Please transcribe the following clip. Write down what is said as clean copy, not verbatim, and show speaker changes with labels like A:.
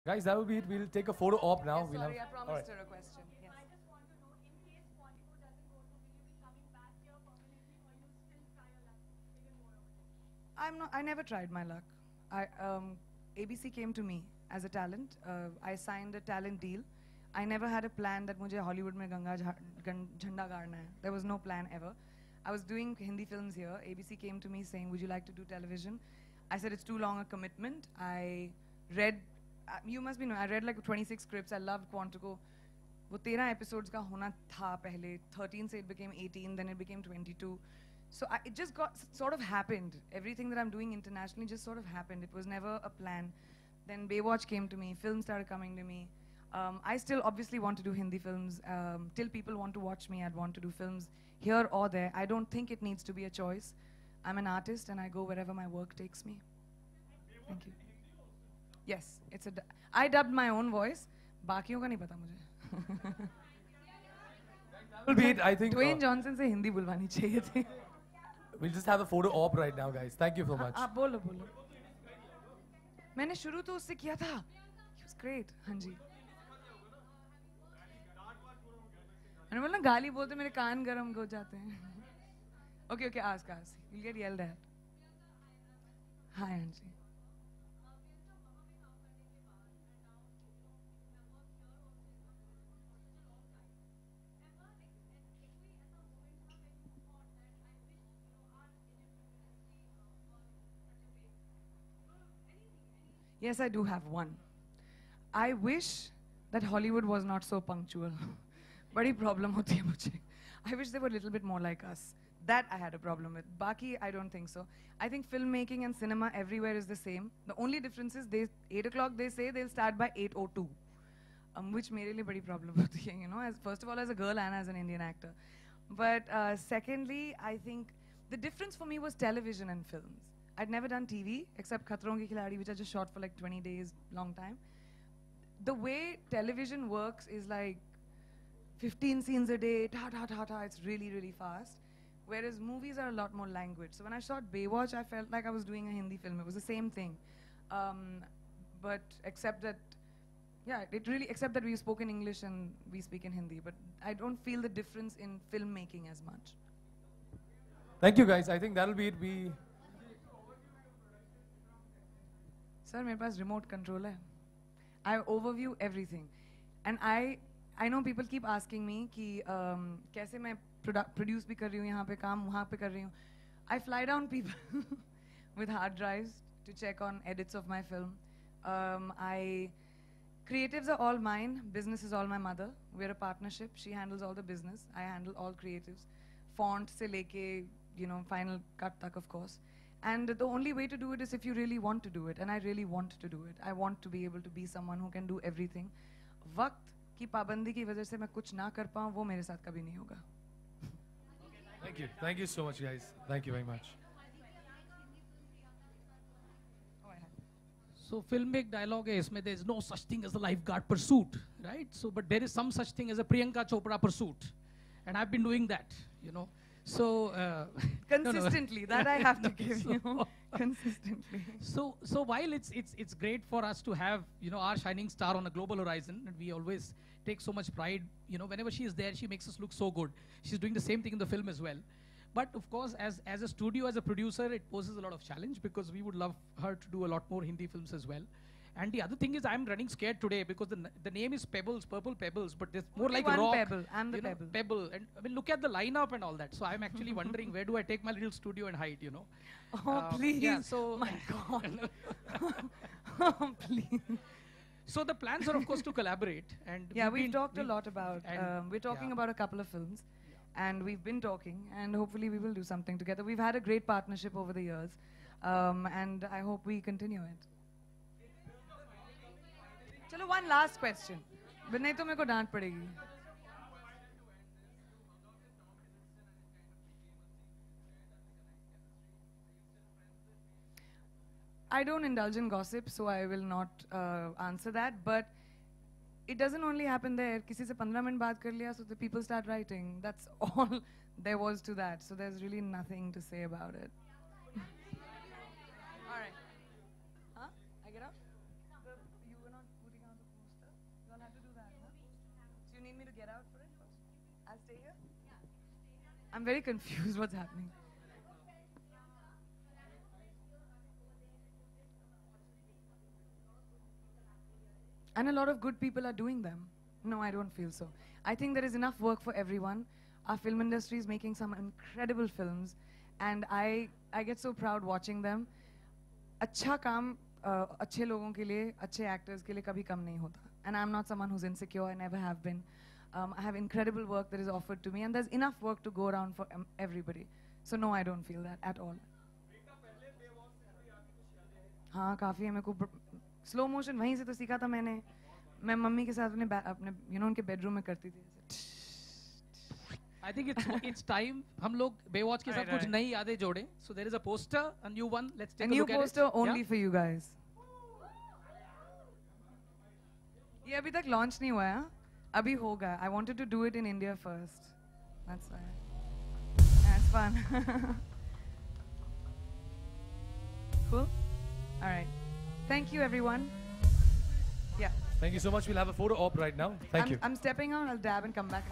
A: Guys, that will be it. We'll take a photo op now.
B: Yeah, sorry, I
A: All
B: promised
A: right.
B: her a question. Yes.
C: I just want to know, in case Bollywood doesn't go through, will you be coming back here permanently, or you still try your luck even more over there?
B: I'm not. I never tried my luck. ABC came to me as a talent. I signed a talent deal. I never had a plan that मुझे Hollywood में झंडा गाड़ना है. There was no plan ever. I was doing Hindi films here. ABC came to me saying, "Would you like to do television?" I said, "It's too long a commitment." I read. You must be know. I read like 26 scripts. I loved Quantico. वो 13 episodes का होना था पहले. 13 से it became 18. Then it became 22. So it just got sort of happened. Everything that I'm doing internationally just sort of happened. It was never a plan. Then Baywatch came to me. Films started coming to me. I still obviously want to do Hindi films. Till people want to watch me, I'd want to do films here or there. I don't think it needs to be a choice. I'm an artist and I go wherever my work takes me. Thank you. Yes, I dubbed my own voice. बाकियों का नहीं पता मुझे.
A: That will be it. I think
B: Dwayne Johnson से हिंदी बुलवानी चाहिए थी.
A: we'll just have a photo op right now, guys. Thank you so much.
B: आप बोलो बोलो. मैंने शुरू तो उससे किया था. He was great. हाँ जी. मैंने बोला गाली बोलते मेरे कान गरम हो जाते हैं. Okay, okay, ask. You'll get yelled at. Hi, Anji. Yes, I do have one. I wish that Hollywood was not so punctual. बड़ी problem होती है मुझे. I wish they were a little bit more like us. That I had a problem with. Baki, I don't think so. I think filmmaking and cinema everywhere is the same. The only difference is 8 o'clock they say they'll start by 8:02. Which मेरे लिए बड़ी problem होती है, you know, first of all as a girl and as an Indian actor. But secondly, I think the difference for me was television and films. I'd never done TV except Khatron Ke Khiladi, which I just shot for like 20 days, long time. The way television works is like 15 scenes a day, ta. It's really, really fast. Whereas movies are a lot more language. So when I shot Baywatch, I felt like I was doing a Hindi film. It was the same thing. But except that, except that we spoke in English and we speak in Hindi. But I don't feel the difference in filmmaking as much.
A: Thank you, guys. I think that'll be it.
B: Sir, मेरे पास remote control है. I overview everything. And I know people keep asking me कि कैसे मैं produce भी कर रही हूँ यहाँ पे काम वहाँ पे कर रही हूँ. I fly down people with hard drives to check on edits of my film. Creatives are all mine. Business is all my mother. We're a partnership. She handles all the business. I handle all creatives. Font से लेके, you know, final cut tak, of course. And the only way to do it is if you really want to do it. And I really want to do it. I want to be able to be someone who can do everything. वक्त की पाबंदी की वजह से मैं कुछ ना कर पाऊँ वो मेरे साथ कभी नहीं होगा.
A: Thank you. Thank you so much, guys. Thank you very much.
D: So filmic dialogue है इसमें there is no such thing as a lifeguard pursuit, right? So but there is some such thing as a Priyanka Chopra pursuit, and I've been doing that, you know. So
B: consistently, no. That I have to give you consistently.
D: So while it's great for us to have, you know, our shining star on a global horizon, and we always take so much pride, you know, whenever she is there, she makes us look so good. She's doing the same thing in the film as well. But of course, as a studio, as a producer, it poses a lot of challenge because we would love her to do a lot more Hindi films as well. And the other thing is, I'm running scared today because the name is Pebbles, Purple Pebbles, but it's more like
B: one
D: rock.
B: Pebble. I'm the Pebble.
D: Pebble. And I mean, look at the lineup and all that. So I'm actually wondering where do I take my little studio and hide, you know?
B: Oh, please.
D: Yeah, so
B: my God. Oh, please.
D: So the plans are, of course, to collaborate. And
B: yeah, we've talked a lot about, we're talking
D: yeah.
B: about a couple of films. And we've been talking, and hopefully we will do something together. We've had a great partnership over the years, and I hope we continue it. Chalo, one last question. But नहीं तो मेरे को डांट पड़ेगी. I don't indulge in gossip, so I will not answer that. But it doesn't only happen there. किसी से 15 minute बात कर लिया, so the people start writing. That's all there was to that. So there's really nothing to say about it. All right. Huh? I get out? You were not putting need me to get out for it? I'll stay here? I'm very confused what's happening. And a lot of good people are doing them. No, I don't feel so. I think there is enough work for everyone. Our film industry is making some incredible films, and I get so proud watching them. अच्छा काम अच्छे लोगों के लिए, अच्छे actors के लिए कभी कम नहीं होता. And I'm not someone who's insecure. I never have been. I have incredible work that is offered to me, and there's enough work to go around for everybody. So no, I don't feel that at all. हाँ काफी है मेरे को slow motion वहीं से तो सीखा था मैंने. मैं मम्मी के साथ अपने उनके बेडरूम में करती थी.
D: I think it's time हम लोग Baywatch के साथ कुछ नई यादें जोड़ें. So there is a poster, a new one. Let's take a
B: new
D: look at it.
B: poster only
D: Yeah?
B: for you guys. ये अभी तक launch नहीं हुआ है. अभी होगा. I wanted to do it in India first. That's why. That's fun. Cool. All right. Thank you, everyone. Yeah.
A: Thank you so much. We'll have a photo op right now. Thank you.
B: I'm stepping out. I'll dab and come back.